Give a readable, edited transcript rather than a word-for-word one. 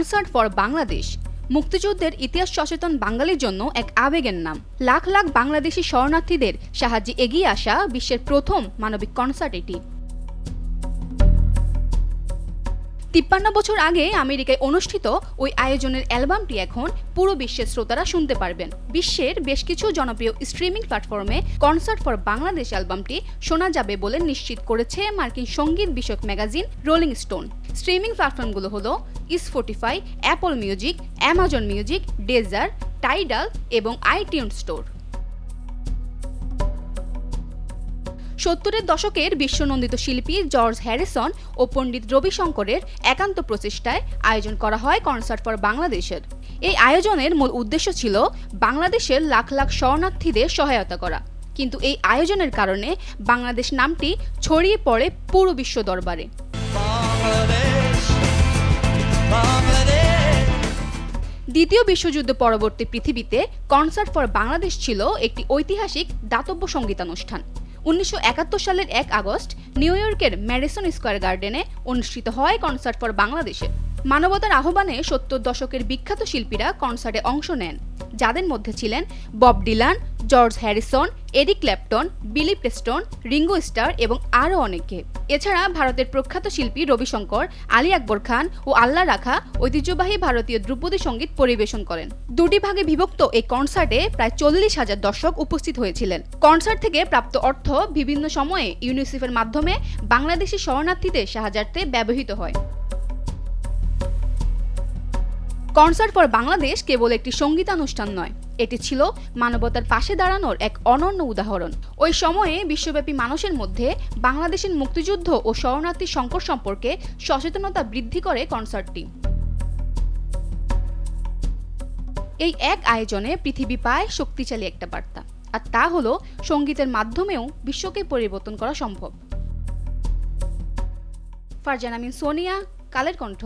Concert for Bangladesh মুক্তিযুদ্ধের ইতিহাস সচেতন বাঙালির জন্য এক আবেগের নাম। লাখ লাখ বাংলাদেশি শরণার্থীদের সাহায্যে এগিয়ে আসা বিশ্বের প্রথম মানবিক কনসার্ট এটি। ৫৩ বছর আগে আমেরিকায় অনুষ্ঠিত ওই আয়োজনের অ্যালবামটি এখন পুরো বিশ্বের শ্রোতারা শুনতে পারবেন। বিশ্বের বেশ কিছু জনপ্রিয় স্ট্রিমিং প্ল্যাটফর্মে কনসার্ট ফর বাংলাদেশ অ্যালবামটি শোনা যাবে বলে নিশ্চিত করেছে মার্কিন সংগীত বিষয়ক ম্যাগাজিন রোলিং স্টোন। স্ট্রিমিং প্ল্যাটফর্মগুলো হলো Spotify, Apple Music, Amazon Music, Deezer, Tidal এবং আইটিউনস স্টোর। ৭০-এর দশকের বিশ্বনন্দিত শিল্পী জর্জ হ্যারিসন ও পণ্ডিত রবিশঙ্করের একান্ত প্রচেষ্টায় আয়োজন করা হয় কনসার্ট ফর বাংলাদেশের। এই আয়োজনের মূল উদ্দেশ্য ছিল বাংলাদেশের লাখ লাখ শরণার্থীদের সহায়তা করা, কিন্তু এই আয়োজনের কারণে বাংলাদেশ নামটি ছড়িয়ে পড়ে পুরো বিশ্ব দরবারে। দ্বিতীয় বিশ্বযুদ্ধ পরবর্তী পৃথিবীতে কনসার্ট ফর বাংলাদেশ ছিল একটি ঐতিহাসিক দাতব্য সঙ্গীতানুষ্ঠান। ১৯৭১ সালের ১ আগস্ট নিউ ইয়র্কের ম্যাডিসন স্কয়ার গার্ডেনে অনুষ্ঠিত হয় কনসার্ট ফর বাংলাদেশে। মানবতার আহ্বানে ৭০ দশকের বিখ্যাত শিল্পীরা কনসার্টে অংশ নেন, যাদের মধ্যে ছিলেন Bob Dylan, George Harrison, Eric Clapton, Billy Preston, Ringo Starr এবং আরও অনেকে। এছাড়া ভারতের প্রখ্যাত শিল্পী রবিশঙ্কর, আলী আকবর খান ও আল্লাহ রাখা ঐতিহ্যবাহী ভারতীয় ধ্রুপদী সঙ্গীত পরিবেশন করেন। দুটি ভাগে বিভক্ত এই কনসার্টে প্রায় ৪০,০০০ দর্শক উপস্থিত হয়েছিলেন। কনসার্ট থেকে প্রাপ্ত অর্থ বিভিন্ন সময়ে ইউনিসেফের মাধ্যমে বাংলাদেশি শরণার্থীদের সাহায্যার্থে ব্যবহৃত হয়। কনসার্ট ফর বাংলাদেশ কেবল একটি সঙ্গীতানুষ্ঠান নয়, এটি ছিল মানবতার পাশে দাঁড়ানোর এক অনন্য উদাহরণ। ওই সময়ে বিশ্বব্যাপী মানুষের মধ্যে বাংলাদেশের মুক্তিযুদ্ধ ও শরণার্থী সংকট সম্পর্কে সচেতনতা বৃদ্ধি করে কনসার্টটি। এই এক আয়োজনে পৃথিবী পায় শক্তিশালী একটা বার্তা, আর তা হলো সঙ্গীতের মাধ্যমেও বিশ্বকে পরিবর্তন করা সম্ভব। ফারজানা মিন সোনিয়া, কালের কণ্ঠ।